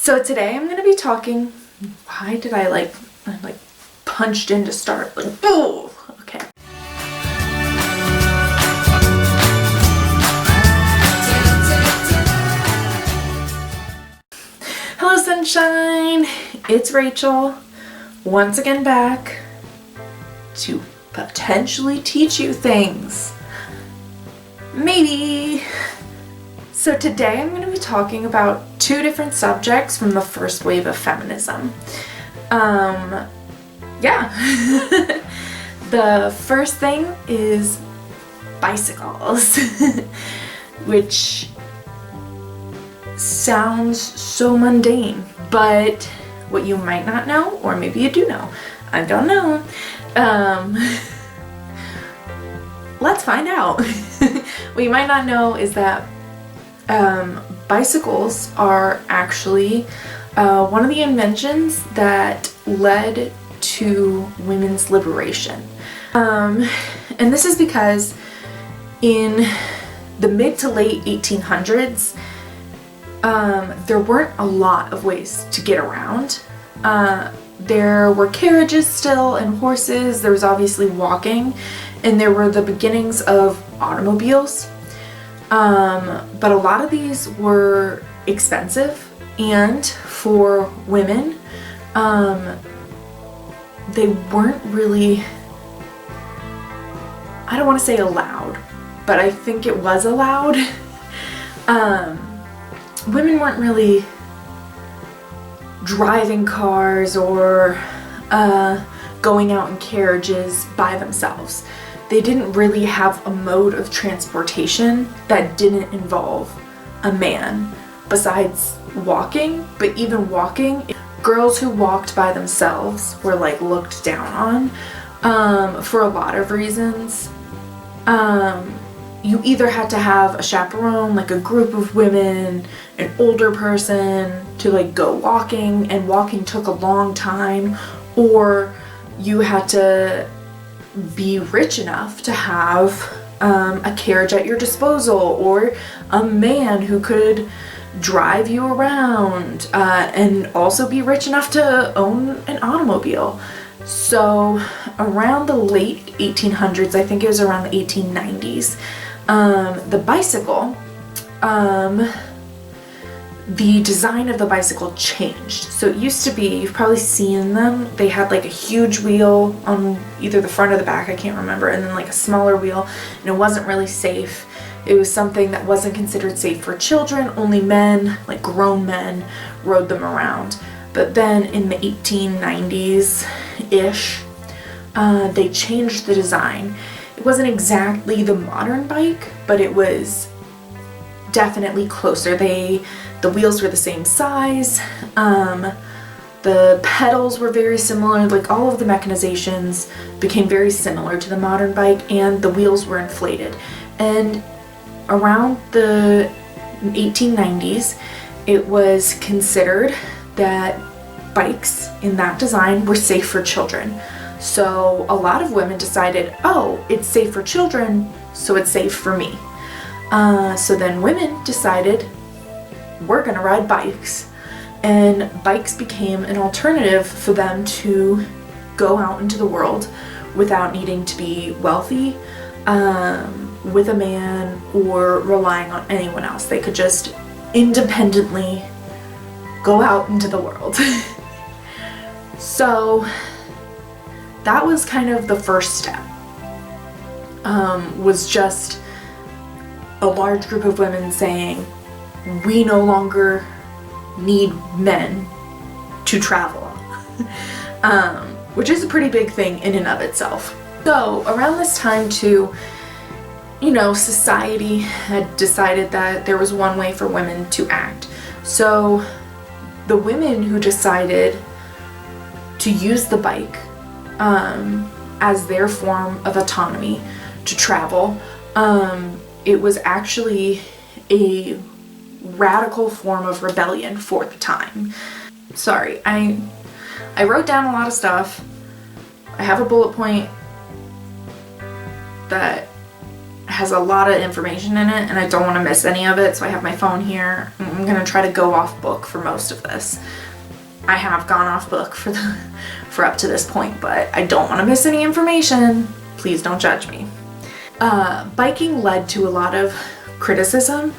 So today I'm going to be talking, why did I like punched in to start, like, oh, okay. Hello sunshine, it's Rachel, once again back to potentially teach you things. Maybe. So today I'm going to be talking about two different subjects from the first wave of feminism. The first thing is bicycles, which sounds so mundane, but what you might not know, or maybe you do know, I don't know, let's find out. What you might not know is that bicycles are actually one of the inventions that led to women's liberation. And this is because in the mid to late 1800s, there weren't a lot of ways to get around. There were carriages still and horses, there was obviously walking, and there were the beginnings of automobiles. But a lot of these were expensive, and for women, they weren't really, I don't want to say allowed, but I think it was allowed. Women weren't really driving cars or going out in carriages by themselves. They didn't really have a mode of transportation that didn't involve a man besides walking. But even walking, girls who walked by themselves were like looked down on for a lot of reasons. You either had to have a chaperone, like a group of women, an older person to like go walking, and walking took a long time, or you had to be rich enough to have a carriage at your disposal, or a man who could drive you around, and also be rich enough to own an automobile. So around the late 1800s, I think it was around the 1890s, the bicycle, the design of the bicycle changed. So it used to be, you've probably seen them, they had like a huge wheel on either the front or the back, I can't remember, and then like a smaller wheel, and it wasn't really safe. It was something that wasn't considered safe for children. Only men, like grown men, rode them around. But then in the 1890s-ish, they changed the design. It wasn't exactly the modern bike, but it was definitely closer. The wheels were the same size, the pedals were very similar, like all of the mechanizations became very similar to the modern bike, and the wheels were inflated. And around the 1890s, it was considered that bikes in that design were safe for children. So a lot of women decided, oh, it's safe for children, so it's safe for me. So then women decided, we're gonna ride bikes. And bikes became an alternative for them to go out into the world without needing to be wealthy, with a man, or relying on anyone else. They could just independently go out into the world. So that was kind of the first step, was just a large group of women saying, we no longer need men to travel, which is a pretty big thing in and of itself. So around this time too, society had decided that there was one way for women to act. So the women who decided to use the bike as their form of autonomy to travel, it was actually a radical form of rebellion for the time. Sorry, I wrote down a lot of stuff. I have a bullet point that has a lot of information in it and I don't want to miss any of it, so I have my phone here. I'm gonna try to go off book for most of this. I have gone off book for up to this point, but I don't want to miss any information. Please don't judge me. Biking led to a lot of criticism.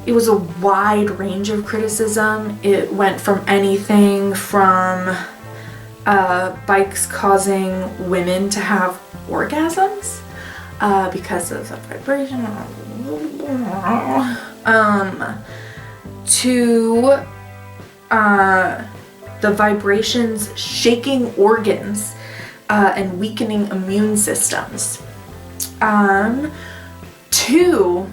It was a wide range of criticism. It went from anything from bikes causing women to have orgasms because of the vibration, to the vibrations shaking organs and weakening immune systems, to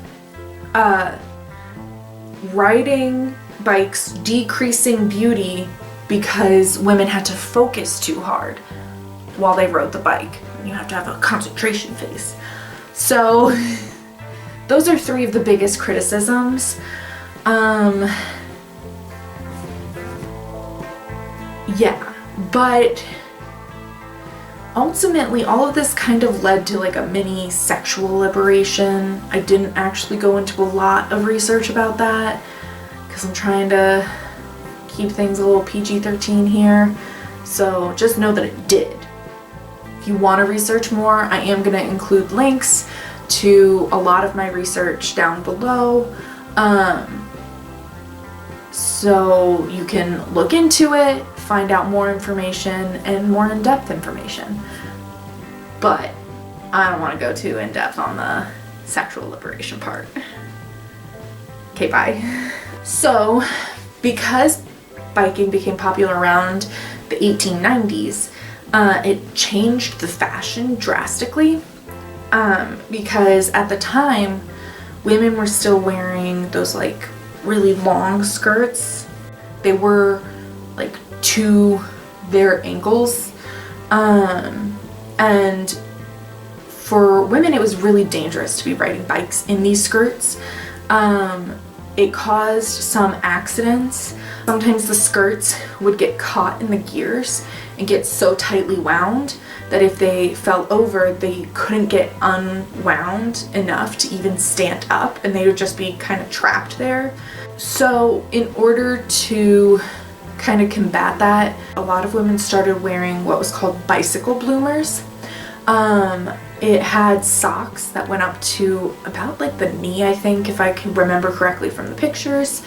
riding bikes decreasing beauty because women had to focus too hard while they rode the bike. You have to have a concentration face. So those are three of the biggest criticisms. Yeah, but ultimately all of this kind of led to like a mini sexual liberation. I didn't actually go into a lot of research about that because I'm trying to keep things a little PG-13 here. So just know that it did. If you want to research more, I am going to include links to a lot of my research down below. So you can look into it, find out more information and more in-depth information. But I don't want to go too in-depth on the sexual liberation part. Okay, bye. So, because biking became popular around the 1890s, it changed the fashion drastically, because at the time, women were still wearing those like really long skirts. They were like to their ankles, and for women it was really dangerous to be riding bikes in these skirts. It caused some accidents. Sometimes the skirts would get caught in the gears and get so tightly wound that if they fell over, they couldn't get unwound enough to even stand up, and they would just be kind of trapped there. So in order to kind of combat that, a lot of women started wearing what was called bicycle bloomers. It had socks that went up to about like the knee, I think, if I can remember correctly from the pictures,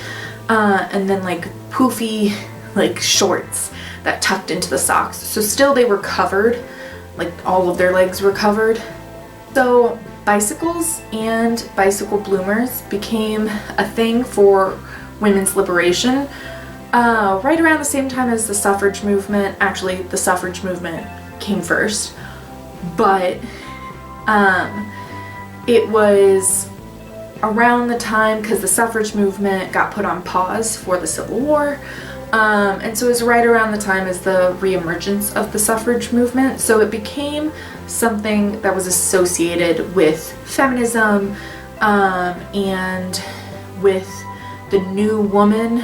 and then like poofy like shorts that tucked into the socks. So still they were covered, like all of their legs were covered. So bicycles and bicycle bloomers became a thing for women's liberation right around the same time as the suffrage movement. Actually, the suffrage movement came first, but it was around the time because the suffrage movement got put on pause for the Civil War, and so it was right around the time as the reemergence of the suffrage movement. So it became something that was associated with feminism, and with the new woman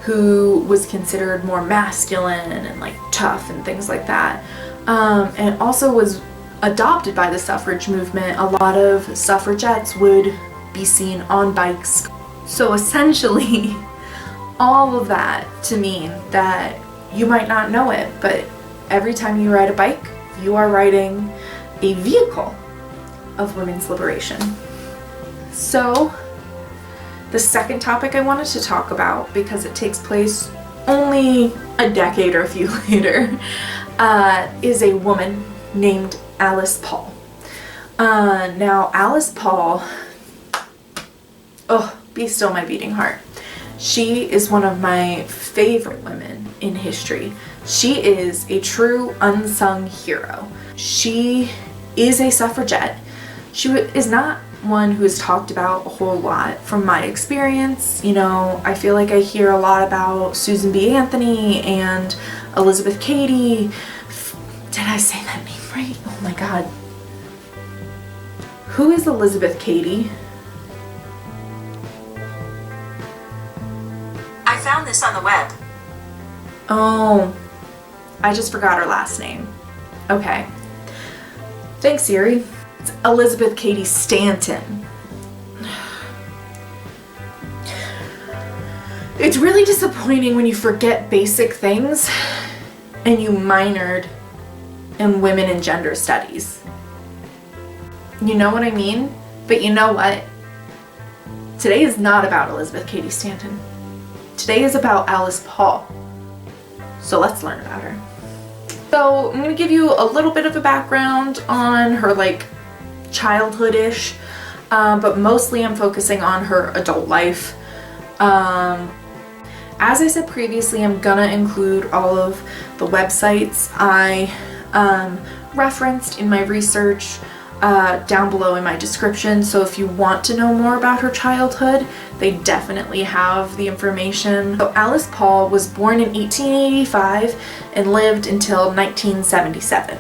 who was considered more masculine and like tough and things like that, and it also was adopted by the suffrage movement. A lot of suffragettes would be seen on bikes. So essentially all of that to mean that you might not know it, but every time you ride a bike, you are riding a vehicle of women's liberation. So the second topic I wanted to talk about, because it takes place only a decade or a few later, is a woman named Alice Paul. Now Alice Paul, oh, be still my beating heart. She is one of my favorite women in history. She is a true unsung hero. She is a suffragette. She is not one who is talked about a whole lot from my experience. You know, I feel like I hear a lot about Susan B. Anthony and Elizabeth Cady. Did I say that name right? Oh my god. Who is Elizabeth Cady? I found this on the web. Oh, I just forgot her last name. Okay. Thanks, Siri. It's Elizabeth Cady Stanton. It's really disappointing when you forget basic things and you minored in women and gender studies. You know what I mean? But you know what? Today is not about Elizabeth Cady Stanton. Today is about Alice Paul. So let's learn about her. So I'm gonna give you a little bit of a background on her like childhood-ish, but mostly I'm focusing on her adult life. As I said previously, I'm gonna include all of the websites I referenced in my research down below in my description. So if you want to know more about her childhood, they definitely have the information. So Alice Paul was born in 1885 and lived until 1977.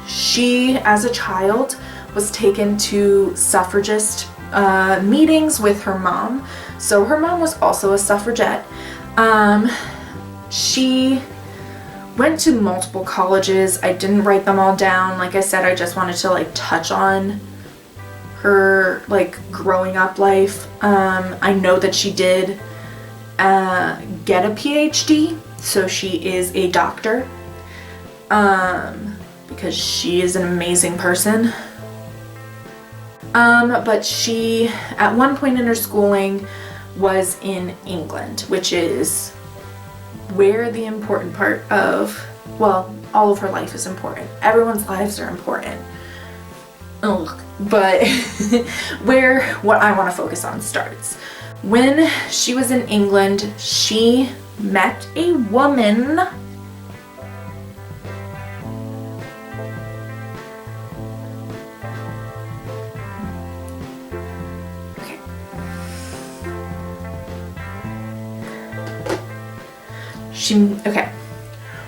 She, as a child, was taken to suffragist meetings with her mom. So her mom was also a suffragette. She went to multiple colleges. I didn't write them all down. Like I said, I just wanted to like touch on her like growing up life. I know that she did get a PhD, so she is a doctor, because she is an amazing person. But she, at one point in her schooling, was in England, which is where the important part of, well, all of her life is important. Everyone's lives are important. Ugh. But where what I want to focus on starts. When she was in England, she met a woman .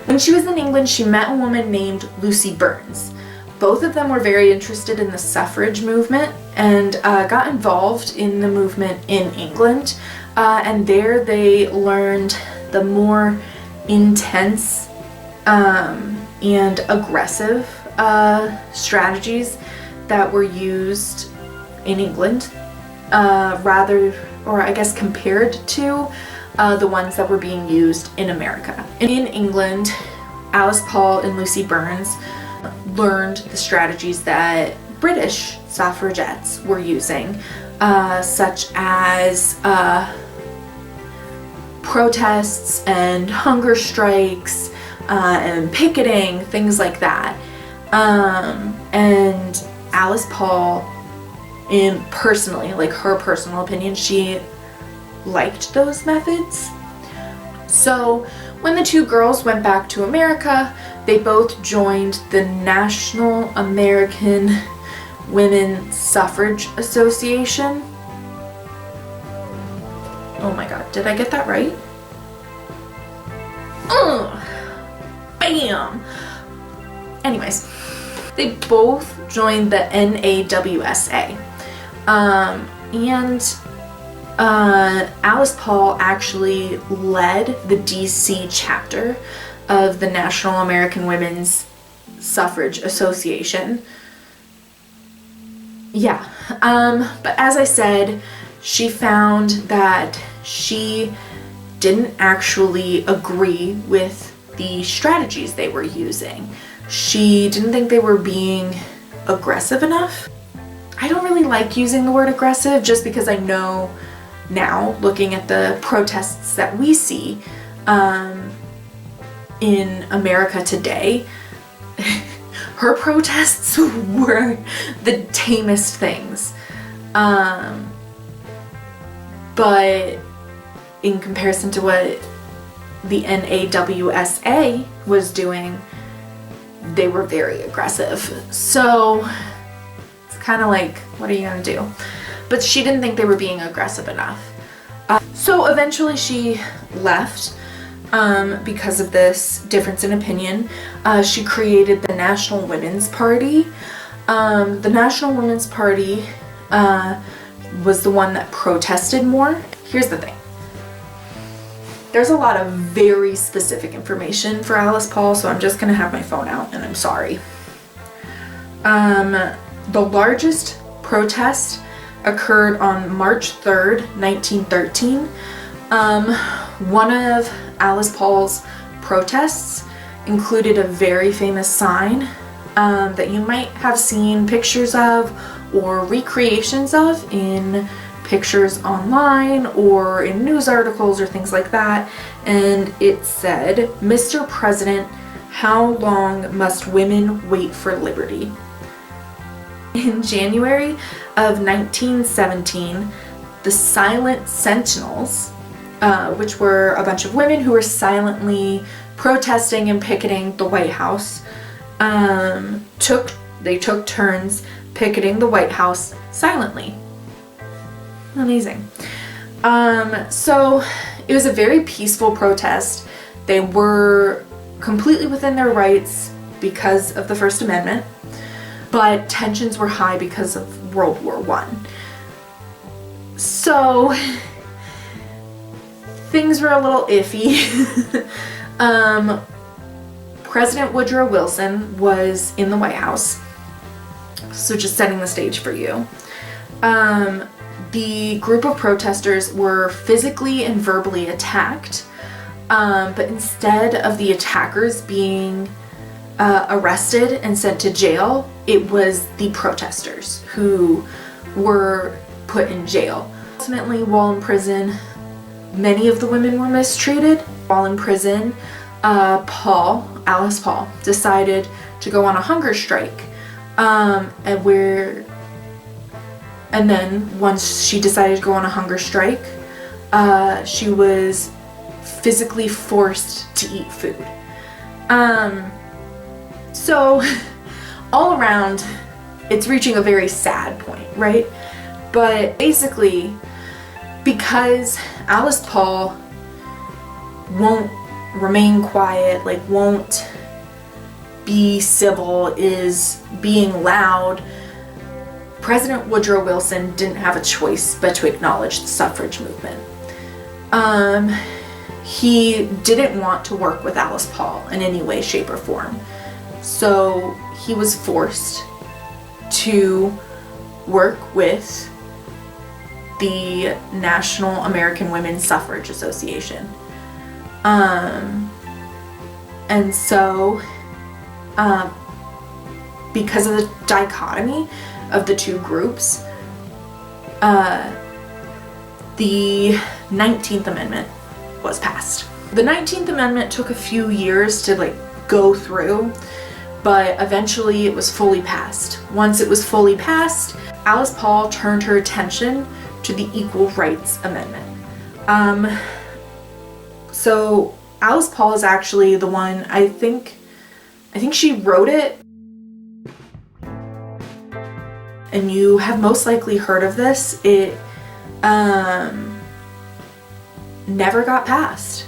When she was in England, she met a woman named Lucy Burns. Both of them were very interested in the suffrage movement and got involved in the movement in England. And there they learned the more intense and aggressive strategies that were used in England, compared to the ones that were being used in America. In England, Alice Paul and Lucy Burns learned the strategies that British suffragettes were using, such as protests and hunger strikes and picketing, things like that. And Alice Paul, personally, like her personal opinion, she liked those methods. So when the two girls went back to America, they both joined the National American Women's Suffrage Association. Oh my god, did I get that right? Bam! Anyways, they both joined the NAWSA. Alice Paul actually led the DC chapter of the National American Women's Suffrage Association. Yeah, but as I said, she found that she didn't actually agree with the strategies they were using. She didn't think they were being aggressive enough. I don't really like using the word aggressive just because I know now, looking at the protests that we see in America today, her protests were the tamest things. But in comparison to what the NAWSA was doing, they were very aggressive. So it's kind of like, what are you gonna do? But she didn't think they were being aggressive enough. So eventually she left because of this difference in opinion. She created the National Women's Party. The National Women's Party was the one that protested more. Here's the thing. There's a lot of very specific information for Alice Paul, so I'm just gonna have my phone out and I'm sorry. The largest protest occurred on March 3rd, 1913. One of Alice Paul's protests included a very famous sign that you might have seen pictures of or recreations of in pictures online or in news articles or things like that, and it said, "Mr. President, how long must women wait for liberty?" In January of 1917, the Silent Sentinels, which were a bunch of women who were silently protesting and picketing the White House, took turns picketing the White House silently. Amazing. So it was a very peaceful protest. They were completely within their rights because of the First Amendment, but tensions were high because of World War I. So things were a little iffy. President Woodrow Wilson was in the White House. So just setting the stage for you. The group of protesters were physically and verbally attacked, but instead of the attackers being arrested and sent to jail, it was the protesters who were put in jail. Ultimately, while in prison, many of the women were mistreated. While in prison, Alice Paul, decided to go on a hunger strike, and then once she decided to go on a hunger strike, she was physically forced to eat food. So all around, it's reaching a very sad point, right? But basically, because Alice Paul won't remain quiet, like won't be civil, is being loud, President Woodrow Wilson didn't have a choice but to acknowledge the suffrage movement. He didn't want to work with Alice Paul in any way, shape, or form. So he was forced to work with the National American Women's Suffrage Association. And so, because of the dichotomy of the two groups, the 19th Amendment was passed. The 19th Amendment took a few years to go through, but eventually it was fully passed. Once it was fully passed, Alice Paul turned her attention to the Equal Rights Amendment. So Alice Paul is actually the one, I think she wrote it, and you have most likely heard of this. It never got passed. To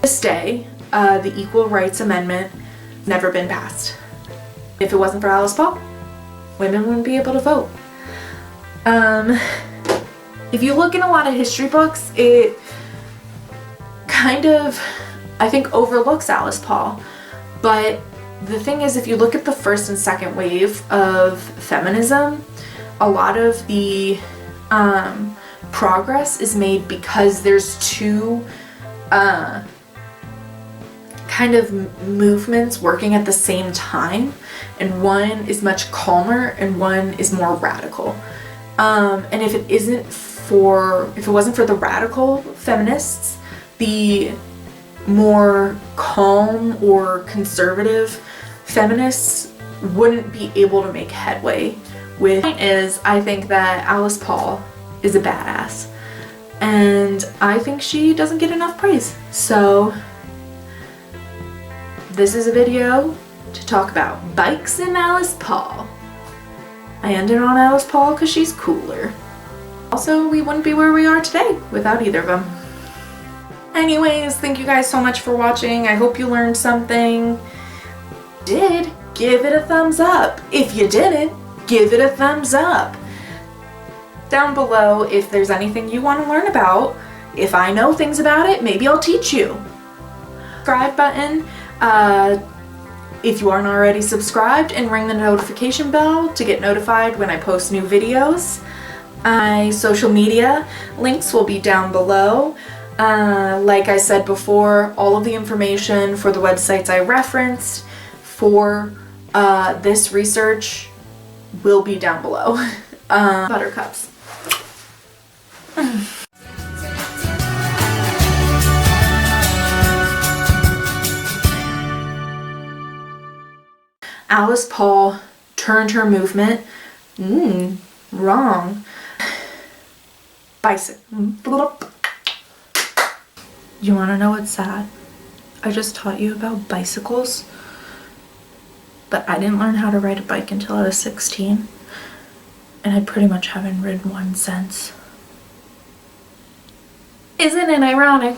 this day, the Equal Rights Amendment never been passed. If it wasn't for Alice Paul, women wouldn't be able to vote. If you look in a lot of history books, it kind of, I think, overlooks Alice Paul. But the thing is, if you look at the first and second wave of feminism, a lot of the progress is made because there's two kind of movements working at the same time, and one is much calmer and one is more radical. And if it wasn't for the radical feminists, the more calm or conservative feminists wouldn't be able to make headway with. The point is, I think that Alice Paul is a badass, and I think she doesn't get enough praise. So this is a video to talk about bikes and Alice Paul. I ended on Alice Paul because she's cooler. Also, we wouldn't be where we are today without either of them. Anyways, thank you guys so much for watching. I hope you learned something. Did, give it a thumbs up. If you didn't, give it a thumbs up. Down below if there's anything you want to learn about. If I know things about it, maybe I'll teach you. Subscribe button. if you aren't already subscribed, and ring the notification bell to get notified when I post new videos. My social media links will be down below. Like I said before, all of the information for the websites I referenced for this research will be down below. Buttercups. Alice Paul turned her movement, wrong, bicycle. You wanna know what's sad? I just taught you about bicycles, but I didn't learn how to ride a bike until I was 16, and I pretty much haven't ridden one since. Isn't it ironic?